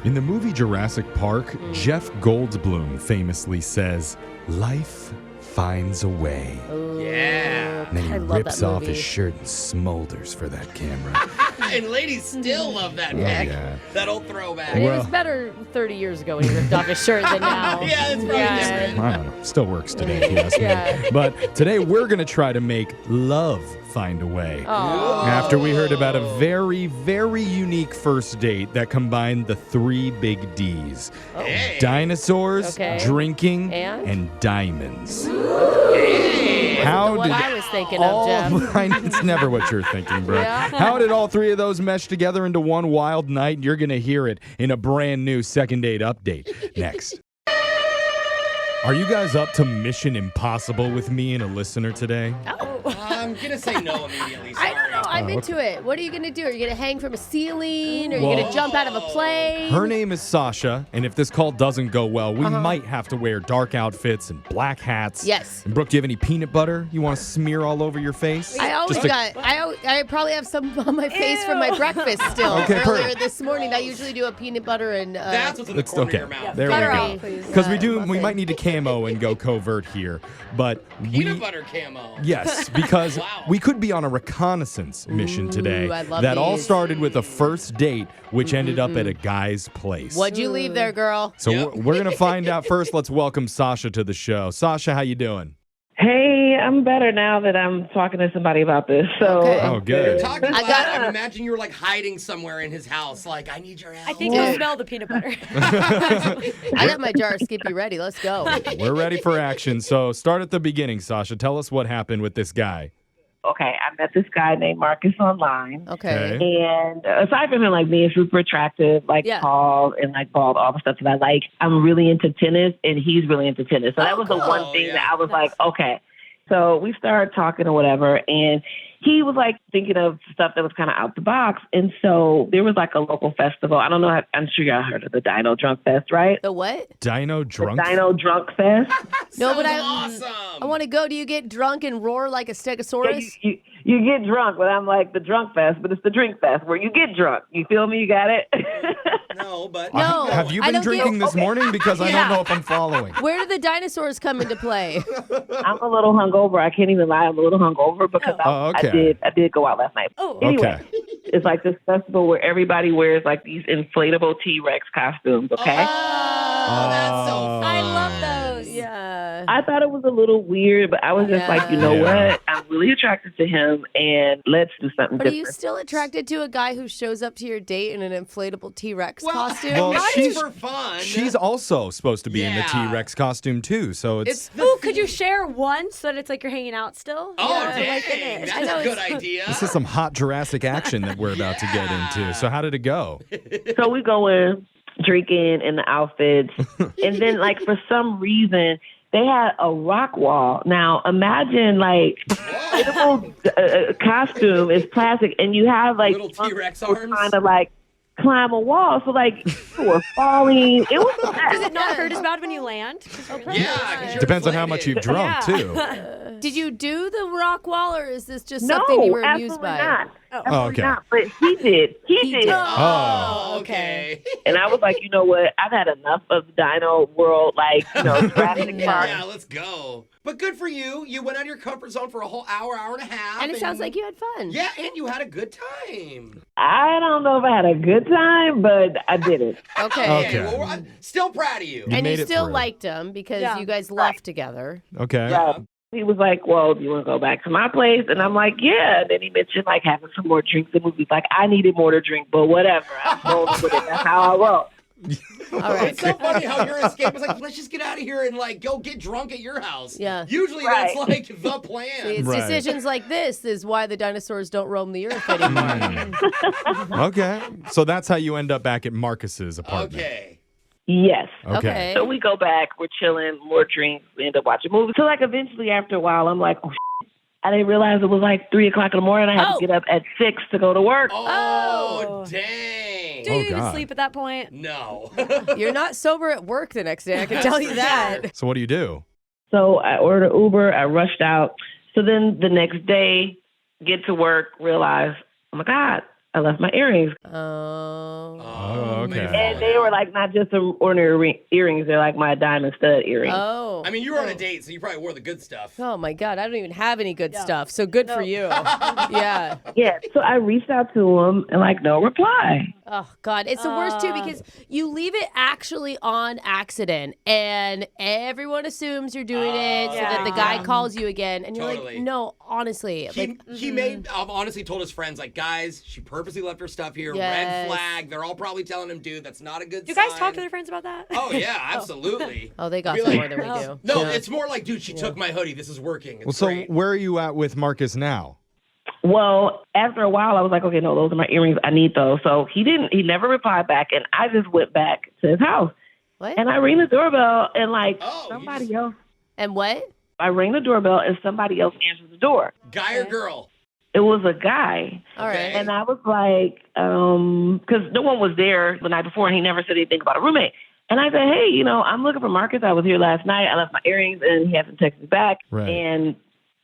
In the movie Jurassic Park, Jeff Goldblum famously says, "Life finds a way." Yeah. And then he I love rips that off movie. his shirt and smolders for that camera. And ladies still love that pic. yeah. That old throwback. And Well- it was better 30 years ago when he ripped off his shirt than now. Yeah, it's probably different. I don't know. Still works today, if you ask Yeah. me. But today we're going to try to make love find a way. Oh. After we heard about a very, very unique first date that combined the 3 big D's. Hey. Dinosaurs, Okay. drinking, And? diamonds. Hey. How What did I was thinking all of, Jeff. It's never what you're thinking, bro. Yeah. How did all 3 of those mesh together into one wild night? You're going to hear it in a brand new second date update next. Are you guys up to Mission Impossible with me and a listener today? I'm going to say no immediately. I Sorry. don't know. I'm into it. What are you going to do? Are you going to hang from a ceiling? Are you going to jump out of a plane? Her name is Sasha, and if this call doesn't go well, we might have to wear dark outfits and black hats. Yes. And Brooke, do you have any peanut butter you want to smear all over your face? I always Just to- got. I probably have some on my face from my breakfast still. Okay, Earlier perfect. this morning, I usually do a peanut butter and. That's what's in the It's corner okay. of your mouth. There we Butter go. on, please. Because we muffin. might need to camo and go covert here. But Peanut butter camo. Yes, because Wow. we could be on a reconnaissance mission today I love that all these. started with a first date, which ended up at a guy's place. What'd you leave there, girl? So Yep. we're going to find out first. Let's welcome Sasha to the show. Sasha, how you doing? Hey, I'm better now that I'm talking to somebody about this. So Okay. Oh, good. Talking I about, got- I'm imagining you were like hiding somewhere in his house. Like, I need your help. I think you smell the peanut butter. I got my jar of Skippy ready. Let's go. We're ready for action. So start at the beginning, Sasha. Tell us what happened with this guy. okay, I met this guy named Marcus online. Okay. And aside from him like being super attractive, like Yeah. tall and like bald, all the stuff that I like, I'm really into tennis and he's really into tennis. So that was the cool. one thing Yeah. that I was like, okay. So we started talking or whatever, and he was like thinking of stuff that was kind of out the box. And so there was like a local festival. I don't know. I'm sure y'all heard of the Dino Drunkfest, right? The what? Dino Drunk? The Dino Drunkfest. No, but Sounds awesome. I want to go. Do you get drunk and roar like a Yeah, stegosaurus? you get drunk, but I'm like the drunk fest, but it's the drink fest where you get drunk. You feel me? You got it? No, but No. Have you I been don't get- drinking this morning? Because I don't know if I'm following. Where do the dinosaurs come into play? I'm a little hungover. I can't even lie. I'm a little hungover because okay. I did go out last night. Oh, Anyway, Okay. it's like this festival where everybody wears like these inflatable T-Rex costumes, okay? Oh, that's so Oh. fun. I love those. Yeah. I thought it was a little weird, but I was just like, you know Yeah. what? I'm really attracted to him, and let's do something But are different. you still attracted to a guy who shows up to your date in an inflatable T-Rex Well, costume? Well, not she's- for fun. She's also supposed to be in the Yeah. T-Rex costume, too. So it's It's the Ooh, could you share one so that it's like you're hanging out still? Oh, Yeah, dang. my goodness. That's a good idea. this is some hot Jurassic action that we're about to get into. So how did it go? So we go in, drinking in the outfits, and then like for some reason they had a rock wall. Now imagine like the whole costume is plastic, and you have like Little T-Rex people arms. trying to like climb a wall. So like people were falling. It was Does it not hurt as bad when you land? 'Cause you're really- Yeah, 'cause you're Depends on how much inflated. you've drunk, Yeah. too. Did you do the rock wall, or is this just no, something you were amused absolutely by? not. Oh, Absolutely okay. not. But he did. He did. Oh, okay. And I was like, you know what? I've had enough of Dino World, like, you know, Jurassic Park. Yeah, let's go. But good for you. You went out of your comfort zone for a whole hour, hour and a half. And it sounds like you had fun. Yeah, and you had a good time. I don't know if I had a good time, but I did it. Okay. Okay. Well, I'm still proud of you. And made you it still through. liked him because Yeah. you guys left together. Okay. He was like, well, do you want to go back to my place? And I'm like, yeah. And then he mentioned, like, having some more drinks and movies. Like, I needed more to drink, but whatever. I'm rolling with it. That's how I roll. All right. It's so funny how your escape was like, let's just get out of here and like go get drunk at your house. Yeah. Usually Right. that's like the plan. It's Right. decisions like this is why the dinosaurs don't roam the earth anymore. Okay. So that's how you end up back at Marcus's apartment. Okay. Yes. Okay. So we go back. We're chilling, more drinks. We end up watching movies. So, like, eventually after a while, I'm like, oh, shit. I didn't realize it was like 3 o'clock in the morning. I had to get up at 6 to go to work. Oh, Oh. dang. Do you Oh, even God. sleep at that point? No. You're not sober at work the next day, I can tell you that. So what do you do? So I ordered Uber. I rushed out. So then the next day, get to work, realize, oh my God, I left my earrings. Oh. Oh, Okay. And they were like not just some ordinary earrings. They're like my diamond stud earrings. Oh. I mean, you were on a date, so you probably wore the good stuff. Oh my God, I don't even have any good stuff. So good for you. Yeah. Yeah. So I reached out to him and like no reply. Oh God, it's the worst too because you leave it actually on accident, and everyone assumes you're doing it so that the guy calls you again, and you're Totally. like, no, honestly, He may have honestly told his friends, like, guys, she purposely left her stuff here. Yes. Red flag. They're all probably telling him, dude, that's not a good Do you sign. guys talk to their friends about that? Oh, yeah, absolutely. oh, they got Be some like, more than we do. No, Yeah. it's more like, dude, she took my hoodie. This is working. It's Well, so great. where are you at with Marcus now? Well, after a while, I was like, okay, no, those are my earrings. I need those. So he never replied back, and I just went back to his house. What? And I rang the doorbell, and like Oh, you somebody just- else. And what? I rang the doorbell, and somebody else answered the door. Guy or girl? It was a guy. All right. Okay. And I was like, because no one was there the night before, and he never said anything about a roommate. And I said, hey, I'm looking for Marcus. I was here last night. I left my earrings, and he hasn't texted me back. Right. And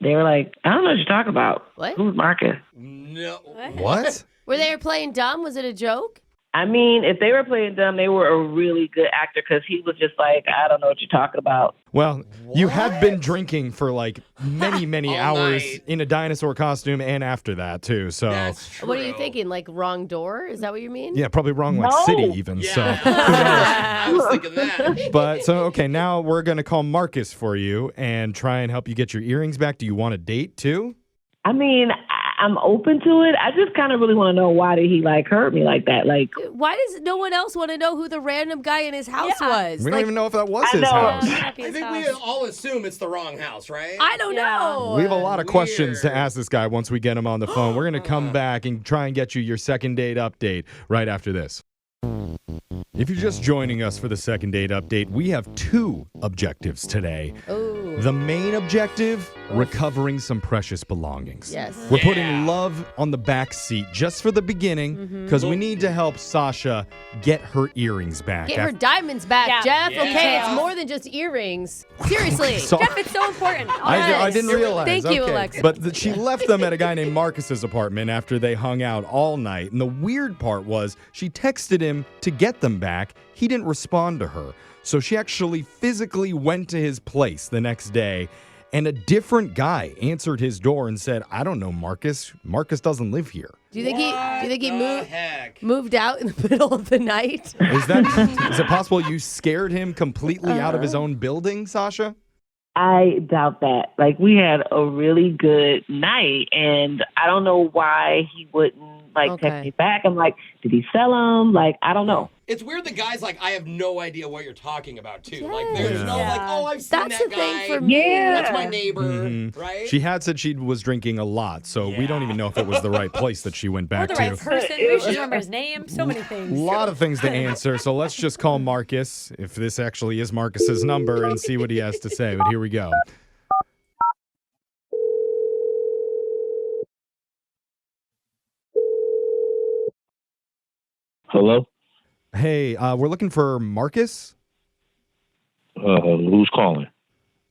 they were like, I don't know what you're talking about. What? Who's Marcus? No. What? Were they playing dumb? Was it a joke? I mean, if they were playing dumb, they were a really good actor because he was just like, I don't know what you're talking about. Well, you had been drinking for like many All hours night. in a dinosaur costume and after that too. So That's true. What are you thinking? Like wrong door? Is that what you mean? yeah, probably wrong like No. city even. Yeah. So I was thinking that. but so okay, now we're gonna call Marcus for you and try and help you get your earrings back. Do you want a date too? I mean, I'm open to it. I just kind of really want to know why did he like hurt me like that? Like, Why does no one else want to know who the random guy in his house was? We don't Like, even know if that was I his know. house. Might not be I his think we house. all assume it's the wrong house, right? I don't Yeah. know. We have a lot of questions to Weird. ask this guy once we get him on the phone. We're going to come back and try and get you your second date update right after this. If you're just joining us for the second date update, we have two objectives today. Ooh. The main objective, recovering some precious belongings. Yes. We're putting love on the back seat just for the beginning because we need to help Sasha get her earrings back. Get her diamonds back, Yeah. Jeff. Yeah. Okay, it's more than just earrings. Seriously. So- Jeff, it's so important. I didn't Yes. realize. Thank you, Okay. Alexa. But she left them at a guy named Marcus's apartment after they hung out all night. And the weird part was she texted him to get them back. He didn't respond to her. So she actually physically went to his place the next day. And a different guy answered his door and said, I don't know Marcus. Marcus doesn't live here. Do you think he the heck? moved out in the middle of the night? Is it possible you scared him completely out of his own building, Sasha? I doubt that. Like, we had a really good night, and I don't know why he wouldn't, text me back. I'm like, did he sell them? Like, I don't know. It's weird the guy's like, I have no idea what you're talking about, too. Like, there's Yes. no, Yeah. like, oh, I've seen That's that the guy. thing for me. Yeah. That's my neighbor, Mhm. right? She had said she was drinking a lot, so we don't even know if it was the right place that she went Or back the to. right person. We should remember his name. So many A things. lot of things to answer, so let's just call Marcus, if this actually is Marcus's number, and see what he has to say. But here we go. Hello? Hey, we're looking for Marcus. Who's calling?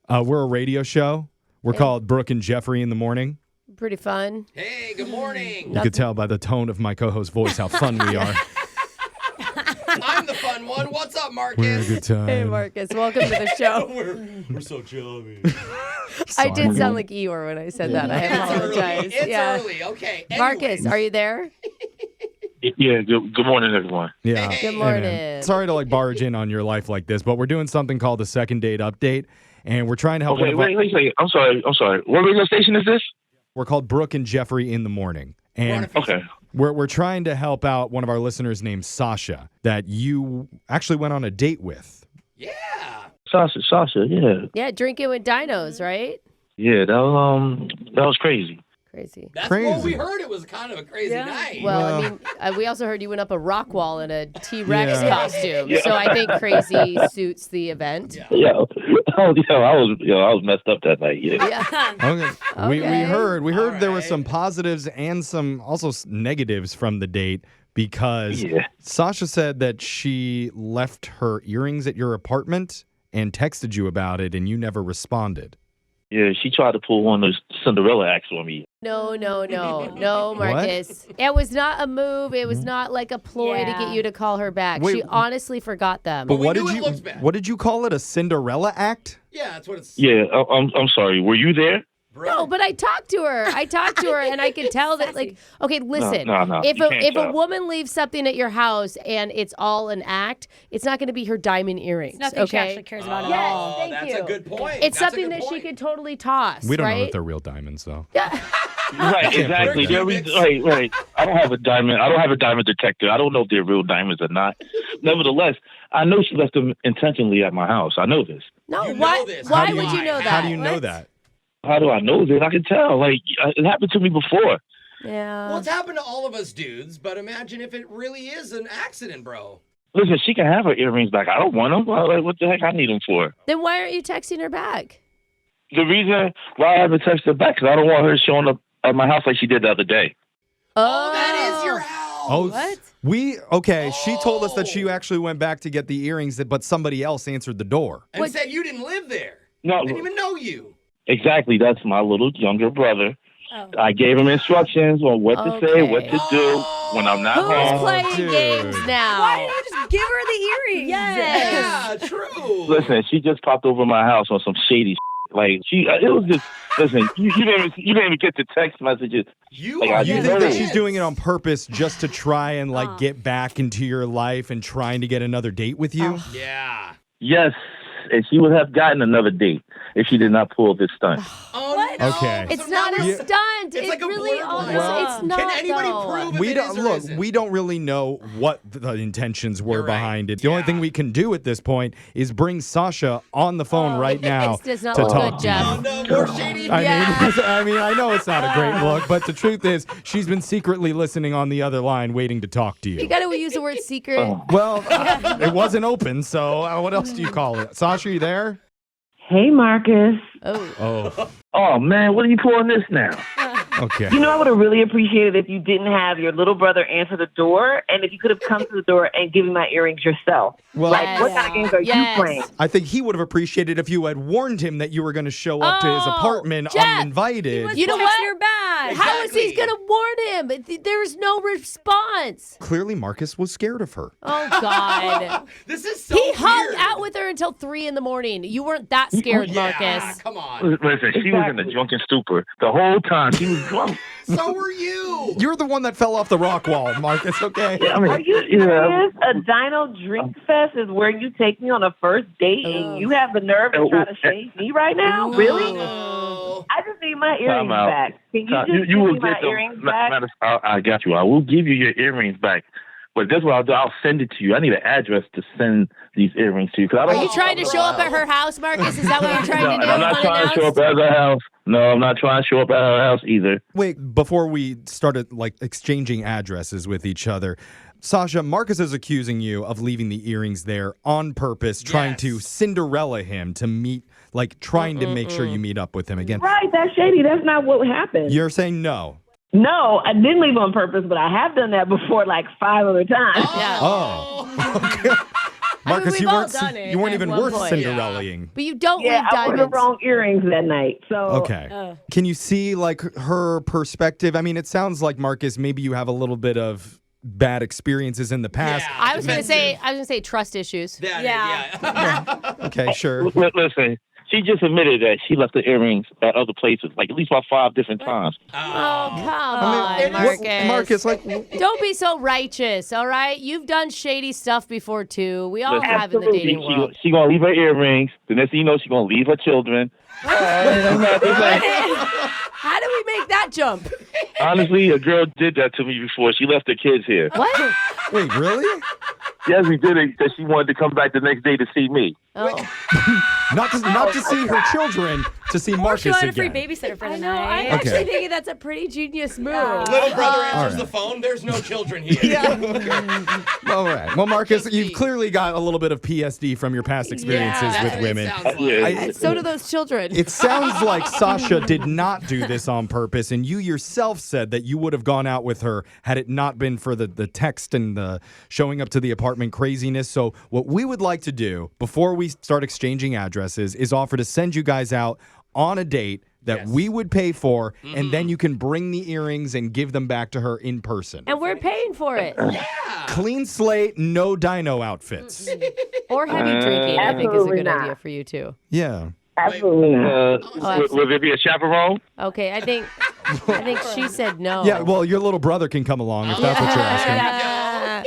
We're a radio show. We're called Brooke and Jeffrey in the morning. Pretty fun. Hey, good morning. You could tell by the tone of my co-host voice how fun we are. I'm the fun one. What's up, Marcus? We're a good time. Hey, Marcus. Welcome to the show. we're so chummy. I did sound like Eeyore when I said that. I apologize. It's yeah. early. Okay. Marcus, anyways. are you there? Yeah, good morning, everyone. Yeah. Hey. Good Hey, morning. man. Sorry to barge in on your life like this, but we're doing something called the second date update, and we're trying to help. Okay, wait a second. I'm sorry. What radio station is this? We're called Brooke and Jeffrey in the morning, We're on and a- Okay. we're trying to help out one of our listeners named Sasha that you actually went on a date with. Yeah. Sasha, yeah. Yeah, drinking with dinos, right? Yeah, that was crazy. Crazy. That's what Crazy. we heard. It was kind of a crazy night. Well, I mean, we also heard you went up a rock wall in a T-Rex costume, so I think crazy suits the event. Yeah. I was messed up that night. Yeah. Yeah. Okay. We Okay. heard there was right. some positives and some also negatives from the date because Yeah. Sasha said that she left her earrings at your apartment and texted you about it and you never responded. Yeah, she tried to pull one of those Cinderella acts on me. No, Marcus. It was not a move. It was not like a ploy to get you to call her back. Wait, she honestly forgot them. But we what knew did it you looks bad. what did you call it? A Cinderella act? Yeah, that's what it's. Yeah, I'm sorry. Were you there? Bro. No, but I talked to her. And I can tell that, like, okay, listen. No, If you can't a tell. woman leaves something at your house and it's all an act, it's not going to be her diamond earrings. It's nothing she okay? actually cares about Yes, at all. thank That's you. a good point. It's That's a something good that she point. could totally toss. We don't know right? if they're real diamonds, though. Right, exactly. Right. I don't have a diamond detector. I don't know if they're real diamonds or not. Nevertheless, I know she left them intentionally at my house. I know this. No, You know why? this. Why How do would you- you know that? How do you know What? that? How do I know this? I can tell. Like, it happened to me before. Yeah. Well, it's happened to all of us dudes, but imagine if it really is an accident, bro. Listen, she can have her earrings back. I don't want them. Like, what the heck I need them for? Then why aren't you texting her back? The reason why I haven't texted her back because I don't want her showing up at my house like she did the other day. Oh, that is your house. Oh, What? She told us that she actually went back to get the earrings, but somebody else answered the door. And said you didn't live there. No, Didn't even know you. exactly. That's my little younger brother. Oh. I gave him instructions on what to say, what to do when I'm not Who's home. playing dude. games now? Why didn't you just give her the earrings? Yes. Yeah, true. Listen, she just popped over my house on some shady shit. Like, it was just, listen, you didn't even get the text messages. You Like, are I You Yeah, think no. that she's doing it on purpose just to try and get back into your life and trying to get another date with you? Yeah. Yes, and she would have gotten another date if she did not pull this stunt. Oh, What? no. Okay. It's So not now a we're- stunt. It's like a really blurred honestly, line. it's not. Can anybody though. prove if We it don't is or look. isn't? We don't really know what the intentions were You're right. behind it. The only Yeah. thing we can do at this point is bring Sasha on the phone right now This does not to look talk good, to you. Jeff. Oh, no, more shady. I mean, I know it's not a great look, but the truth is, she's been secretly listening on the other line, waiting to talk to You you. got to use the word secret. Oh. Well, it wasn't open, so what else do you call it? Sasha, you there? Hey, Marcus. Oh, Oh, man, what are you pulling this now? okay. You know, I would have really appreciated if you didn't have your little brother answer the door, and if you could have come to the door and given my earrings yourself. Well, Like, what kind of games are Yes. you playing? I think he would have appreciated if you had warned him that you were going to show up to his Oh, apartment Jeff, uninvited. You know Texting what? her back. How is he Exactly. going to warn him? There's no response. Clearly, Marcus was scared of her. Oh, God. This is so He hung weird. out with her until 3 a.m. You weren't that scared, Yeah, Marcus. come on. Listen, she was in the drunken stupor the whole time. She was drunk. So were you. You're the one that fell off the rock wall, Marcus, okay? I mean, Are you serious? A Dino Drinks Fest is where you take me on a first date, and you have the nerve to try to shade me right now? Really? Oh. I just need my earrings Time out. back. Can you just you give will me my get them. earrings back? I got you. I will give you your earrings back. But that's what I'll do. I'll send it to you. I need an address to send these earrings to you. 'Cause I don't Are you trying to show up at her house, Marcus? Is that what you're trying to do? I'm not trying to show up at her house. No, I'm not trying to show up at her house either. Wait, before we started exchanging addresses with each other, Sasha, Marcus is accusing you of leaving the earrings there on purpose, trying to Yes. Cinderella him to meet, trying to make sure you meet up with him again. Right, that's shady. That's not what happened. You're saying no. No, I didn't leave on purpose, but I have done that before, like 5 other times. Yeah. Oh. Marcus, we've you all weren't done it you weren't at even one worth point. Cinderellaing. But you don't Yeah, leave I wore the diamonds. wrong earrings that night. So Okay. Can you see her perspective? I mean, it sounds like Marcus, maybe you have a little bit of bad experiences in the past. Yeah. I was gonna say trust issues. Yeah. Okay, sure. Listen, she just admitted that she left the earrings at other places, like at least about 5 different times. Oh, come I on, mean, Marcus. Marcus, Don't be so righteous, all right? You've done shady stuff before, too. We all Listen, have in the dating world. She gonna leave her earrings. The next thing you know, she gonna leave her children. How do we make that jump? Honestly, a girl did that to me before. She left her kids here. What? wait, really? Yes, we did it because she wanted to come back the next day to see me. Oh. Not to see her children, to see Or Marcus she wanted a free again. babysitter for I the know. night. I'm Okay. actually thinking that's a pretty genius move. Little brother answers right. the phone. There's no children here. All right. Well, Marcus, you've clearly got a little bit of PSD from your past experiences Yeah. with That's what it women. sounds like. Yeah. And so do those children. It sounds like Sasha did not do this on purpose, and you yourself said that you would have gone out with her had it not been for the text and the showing up to the apartment craziness. So what we would like to do before we start exchanging addresses is offer to send you guys out on a date that we would pay for, and then you can bring the earrings and give them back to her in person. And we're paying for it. Clean slate, no dino outfits. Or heavy drinking, I think, is a Absolutely good not. idea for you, too. Yeah. Absolutely not. Will there be a chaperone? Okay, I think she said no. Yeah, well, your little brother can come along if that's what you're asking. Yeah.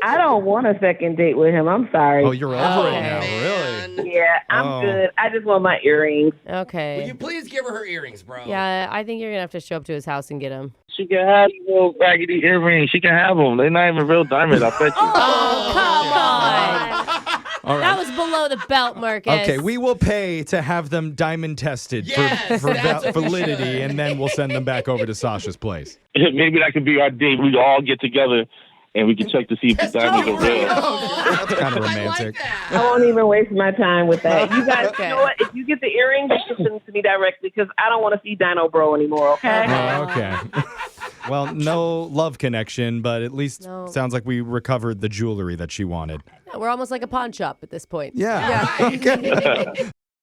I don't want a second date with him. I'm sorry. Oh, you're over it Okay. now, really? Yeah, I'm good. I just want my earrings. Okay. Will you please give her earrings, bro? Yeah, I think you're going to have to show up to his house and get him. She can have little raggedy earrings. She can have them. They're not even real diamonds, I bet you. Oh, come on. All That right. was below the belt, Marcus. Okay, we will pay to have them diamond tested Yes, for that's what we validity, should. and then we'll send them back over to Sasha's place. Maybe that could be our date. We all get together and we can check to see if the diamonds are real. That's kind of romantic. I won't even waste my time with that. You guys, Okay. you know what? If you get the earrings, you can send them to me directly because I don't want to see Dino Bro anymore, okay? Oh, okay. Well, no love connection, but at least No. sounds like we recovered the jewelry that she wanted. We're almost like a pawn shop at this point. Yeah. Okay.